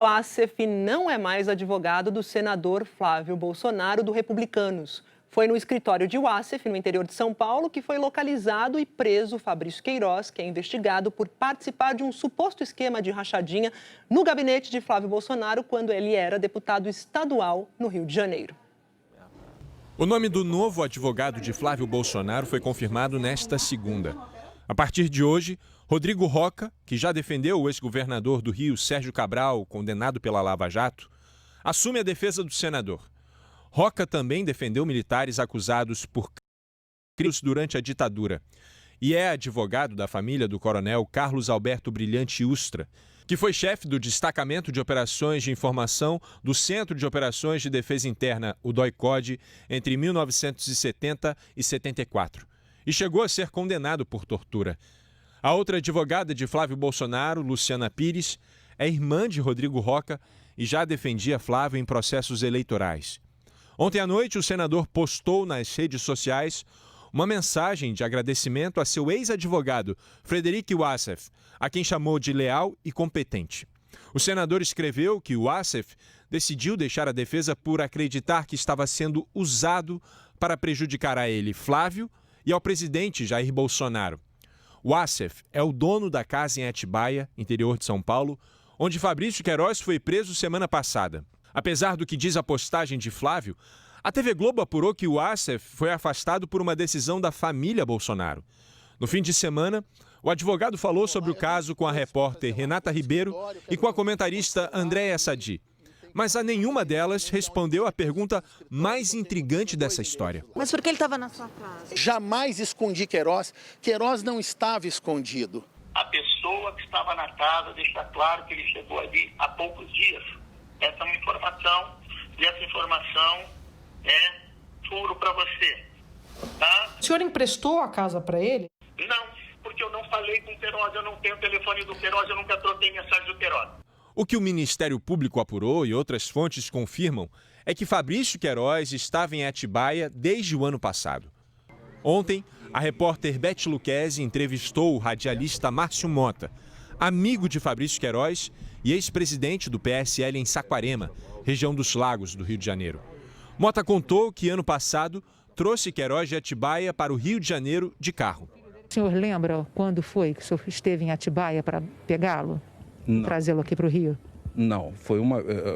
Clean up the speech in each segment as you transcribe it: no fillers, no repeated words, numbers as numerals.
O Assef não é mais advogado do senador Flávio Bolsonaro, do Republicanos. Foi no escritório de Assef, no interior de São Paulo, que foi localizado e preso Fabrício Queiroz, que é investigado por participar de um suposto esquema de rachadinha no gabinete de Flávio Bolsonaro, quando ele era deputado estadual no Rio de Janeiro. O nome do novo advogado de Flávio Bolsonaro foi confirmado nesta segunda. A partir de hoje, Rodrigo Rocha, que já defendeu o ex-governador do Rio, Sérgio Cabral, condenado pela Lava Jato, assume a defesa do senador. Rocha também defendeu militares acusados por crimes durante a ditadura e é advogado da família do coronel Carlos Alberto Brilhante Ustra, que foi chefe do Destacamento de Operações de Informação do Centro de Operações de Defesa Interna, o DOI-CODE, entre 1970 e 74, e chegou a ser condenado por tortura. A outra advogada de Flávio Bolsonaro, Luciana Pires, é irmã de Rodrigo Rocha e já defendia Flávio em processos eleitorais. Ontem à noite, o senador postou nas redes sociais uma mensagem de agradecimento a seu ex-advogado, Frederic Wassef, a quem chamou de leal e competente. O senador escreveu que o Wassef decidiu deixar a defesa por acreditar que estava sendo usado para prejudicar a ele, Flávio, e ao presidente Jair Bolsonaro. O Wassef é o dono da casa em Atibaia, interior de São Paulo, onde Fabrício Queiroz foi preso semana passada. Apesar do que diz a postagem de Flávio, a TV Globo apurou que o Wassef foi afastado por uma decisão da família Bolsonaro. No fim de semana, o advogado falou sobre o caso com a repórter Renata Ribeiro e com a comentarista Andréa Sadi. Mas a nenhuma delas respondeu a pergunta mais intrigante dessa história. Mas por que ele estava na sua casa? Jamais escondi Queiroz. Queiroz não estava escondido. A pessoa que estava na casa deixa claro que ele chegou ali há poucos dias. Essa é uma informação, e essa informação é furo para você. Tá? O senhor emprestou a casa para ele? Não, porque eu não falei com o Queiroz, eu não tenho o telefone do Queiroz, eu nunca troquei mensagem do Queiroz. O que o Ministério Público apurou e outras fontes confirmam é que Fabrício Queiroz estava em Atibaia desde o ano passado. Ontem, a repórter Beth Lucchesi entrevistou o radialista Márcio Mota, amigo de Fabrício Queiroz e ex-presidente do PSL em Saquarema, região dos Lagos, do Rio de Janeiro. Mota contou que ano passado trouxe Queiroz de Atibaia para o Rio de Janeiro de carro. O senhor lembra quando foi que o senhor esteve em Atibaia para pegá-lo? Trazê-lo aqui para o Rio? Não,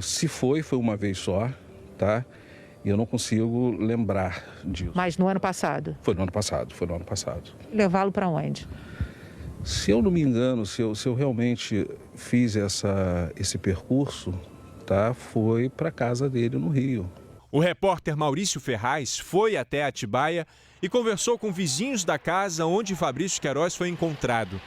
se foi uma vez só, tá? E eu não consigo lembrar disso. Mas no ano passado? Foi no ano passado. Levá-lo para onde? Se eu não me engano, se eu realmente fiz esse percurso, tá? Foi para a casa dele no Rio. O repórter Maurício Ferraz foi até Atibaia e conversou com vizinhos da casa onde Fabrício Queiroz foi encontrado.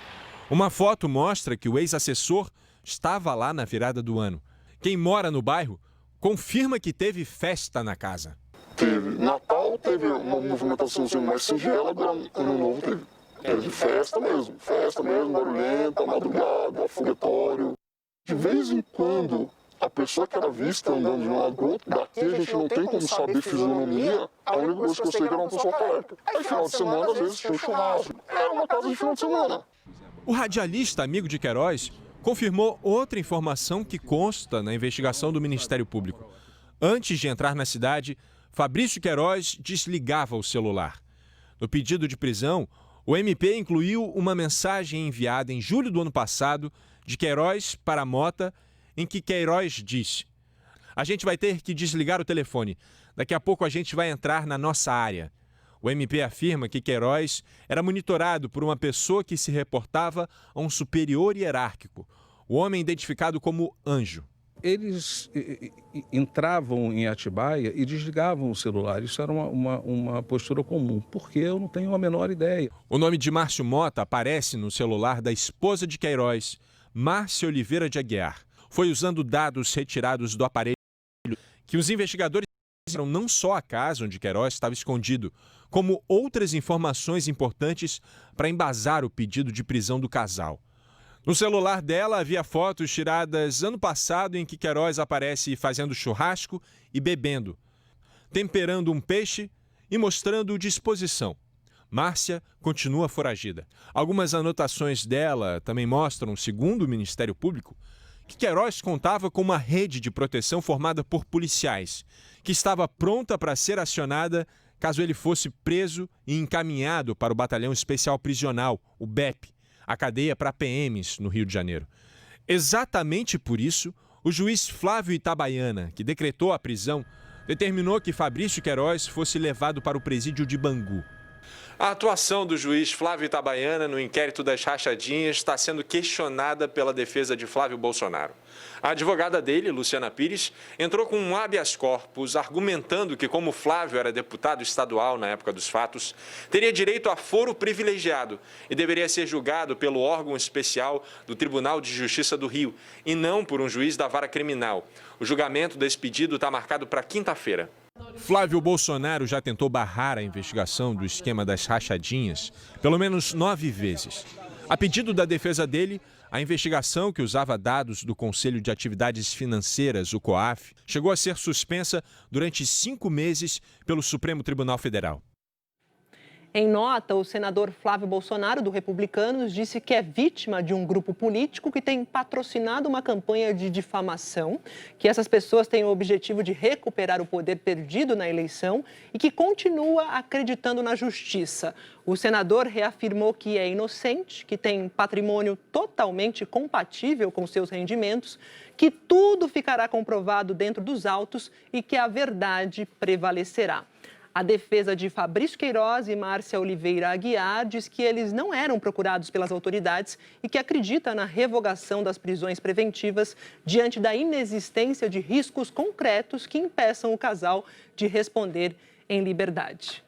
Uma foto mostra que o ex-assessor estava lá na virada do ano. Quem mora no bairro confirma que teve festa na casa. Teve Natal, teve uma movimentaçãozinha mais singela, agora Ano Novo teve festa mesmo, barulhenta, madrugada, foguetório. De vez em quando, a pessoa que era vista andando de um lado para o outro, daqui a gente não tem como saber fisionomia, a única coisa que eu sei é que era uma pessoa perto. Aí, final de semana, às vezes, tinha um churrasco. Era uma casa de final de semana. O radialista amigo de Queiroz confirmou outra informação que consta na investigação do Ministério Público. Antes de entrar na cidade, Fabrício Queiroz desligava o celular. No pedido de prisão, o MP incluiu uma mensagem enviada em julho do ano passado de Queiroz para Mota, em que Queiroz disse: "A gente vai ter que desligar o telefone. Daqui a pouco a gente vai entrar na nossa área." O MP afirma que Queiroz era monitorado por uma pessoa que se reportava a um superior hierárquico, o homem identificado como Anjo. Eles entravam em Atibaia e desligavam o celular. Isso era uma postura comum, porque eu não tenho a menor ideia. O nome de Márcio Mota aparece no celular da esposa de Queiroz, Márcia Oliveira de Aguiar. Foi usando dados retirados do aparelho que os investigadores viram não só a casa onde Queiroz estava escondido, como outras informações importantes para embasar o pedido de prisão do casal. No celular dela havia fotos tiradas ano passado em que Queiroz aparece fazendo churrasco e bebendo, temperando um peixe e mostrando disposição. Márcia continua foragida. Algumas anotações dela também mostram, segundo o Ministério Público, que Queiroz contava com uma rede de proteção formada por policiais, que estava pronta para ser acionada caso ele fosse preso e encaminhado para o Batalhão Especial Prisional, o BEP, a cadeia para PMs no Rio de Janeiro. Exatamente por isso, o juiz Flávio Itabaiana, que decretou a prisão, determinou que Fabrício Queiroz fosse levado para o presídio de Bangu. A atuação do juiz Flávio Itabaiana no inquérito das rachadinhas está sendo questionada pela defesa de Flávio Bolsonaro. A advogada dele, Luciana Pires, entrou com um habeas corpus argumentando que, como Flávio era deputado estadual na época dos fatos, teria direito a foro privilegiado e deveria ser julgado pelo órgão especial do Tribunal de Justiça do Rio e não por um juiz da vara criminal. O julgamento desse pedido está marcado para quinta-feira. Flávio Bolsonaro já tentou barrar a investigação do esquema das rachadinhas pelo menos 9 vezes. A pedido da defesa dele, a investigação, que usava dados do Conselho de Atividades Financeiras, o COAF, chegou a ser suspensa durante 5 meses pelo Supremo Tribunal Federal. Em nota, o senador Flávio Bolsonaro, do Republicanos, disse que é vítima de um grupo político que tem patrocinado uma campanha de difamação, que essas pessoas têm o objetivo de recuperar o poder perdido na eleição e que continua acreditando na justiça. O senador reafirmou que é inocente, que tem patrimônio totalmente compatível com seus rendimentos, que tudo ficará comprovado dentro dos autos e que a verdade prevalecerá. A defesa de Fabrício Queiroz e Márcia Oliveira Aguiar diz que eles não eram procurados pelas autoridades e que acredita na revogação das prisões preventivas diante da inexistência de riscos concretos que impeçam o casal de responder em liberdade.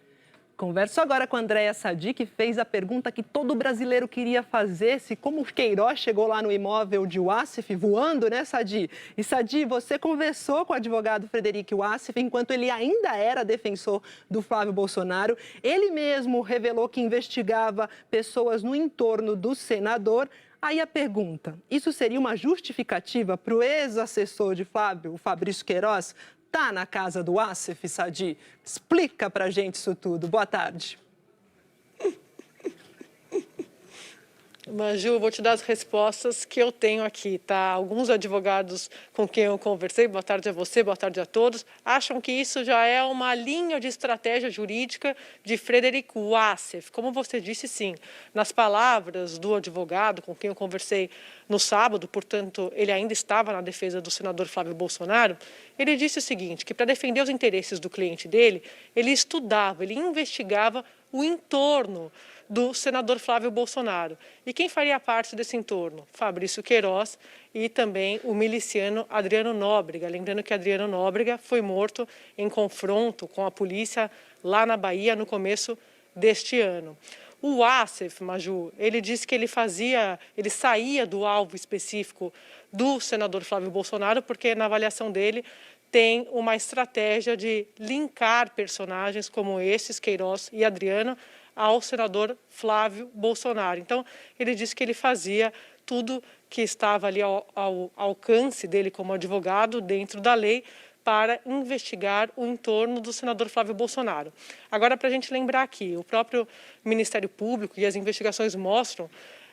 Converso agora com a Andréia Sadi, que fez a pergunta que todo brasileiro queria fazer, se como Queiroz chegou lá no imóvel de Wassef voando, né, Sadi? E, Sadi, você conversou com o advogado Frederico Wassef enquanto ele ainda era defensor do Flávio Bolsonaro. Ele mesmo revelou que investigava pessoas no entorno do senador. Aí a pergunta, isso seria uma justificativa para o ex-assessor de Flávio, o Fabrício Queiroz, tá na casa do Wassef, Sadi? Explica pra gente isso tudo. Boa tarde. Maju, vou te dar as respostas que eu tenho aqui, tá? Alguns advogados com quem eu conversei, boa tarde a você, boa tarde a todos, acham que isso já é uma linha de estratégia jurídica de Frederico Wassef. Como você disse, sim. Nas palavras do advogado com quem eu conversei no sábado, portanto, ele ainda estava na defesa do senador Flávio Bolsonaro, ele disse o seguinte, que para defender os interesses do cliente dele, ele estudava, ele investigava o entorno do senador Flávio Bolsonaro. E quem faria parte desse entorno? Fabrício Queiroz e também o miliciano Adriano Nóbrega. Lembrando que Adriano Nóbrega foi morto em confronto com a polícia lá na Bahia no começo deste ano. O Wassef, Maju, ele disse que ele saía do alvo específico do senador Flávio Bolsonaro, porque na avaliação dele tem uma estratégia de linkar personagens como esses, Queiroz e Adriano, ao senador Flávio Bolsonaro. Então, ele disse que ele fazia tudo que estava ali ao alcance dele como advogado, dentro da lei, para investigar o entorno do senador Flávio Bolsonaro. Agora, para a gente lembrar aqui, o próprio Ministério Público e as investigações mostram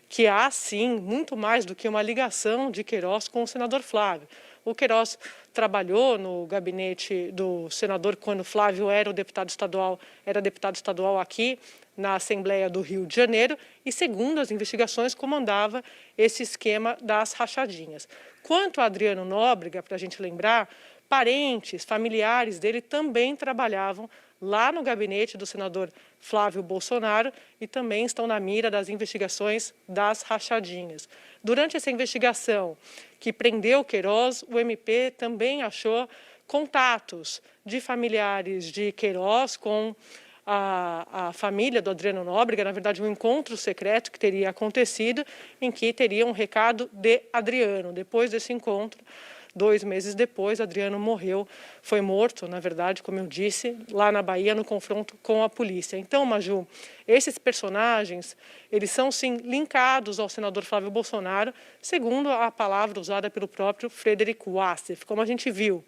que há, sim, muito mais do que uma ligação de Queiroz com o senador Flávio. O Queiroz trabalhou no gabinete do senador quando Flávio era deputado estadual aqui na Assembleia do Rio de Janeiro e, segundo as investigações, comandava esse esquema das rachadinhas. Quanto a Adriano Nóbrega, para a gente lembrar, parentes, familiares dele também trabalhavam lá no gabinete do senador Flávio Bolsonaro e também estão na mira das investigações das rachadinhas. Durante essa investigação que prendeu Queiroz, o MP também achou contatos de familiares de Queiroz com a família do Adriano Nóbrega, na verdade um encontro secreto que teria acontecido, em que teria um recado de Adriano. Depois desse encontro, 2 meses depois, Adriano foi morto, na verdade, como eu disse, lá na Bahia, no confronto com a polícia. Então, Maju, esses personagens, eles são, sim, linkados ao senador Flávio Bolsonaro, segundo a palavra usada pelo próprio Frederico Wassef. Como a gente viu,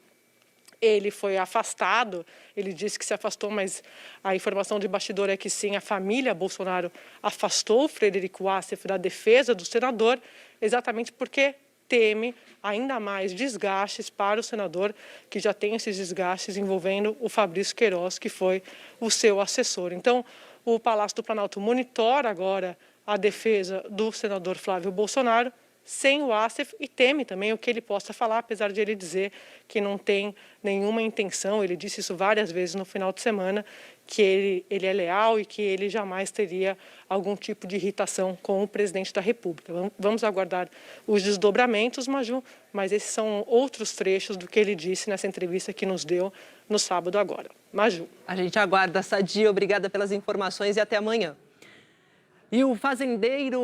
ele foi afastado, ele disse que se afastou, mas a informação de bastidor é que sim, a família Bolsonaro afastou o Frederico Wassef da defesa do senador, exatamente porque teme ainda mais desgastes para o senador, que já tem esses desgastes envolvendo o Fabrício Queiroz, que foi o seu assessor. Então, o Palácio do Planalto monitora agora a defesa do senador Flávio Bolsonaro, sem o Assef, e teme também o que ele possa falar, apesar de ele dizer que não tem nenhuma intenção, ele disse isso várias vezes no final de semana, que ele é leal e que ele jamais teria algum tipo de irritação com o presidente da República. Vamos aguardar os desdobramentos, Maju, mas esses são outros trechos do que ele disse nessa entrevista que nos deu no sábado agora. Maju. A gente aguarda, Sadia. Obrigada pelas informações e até amanhã. E o fazendeiro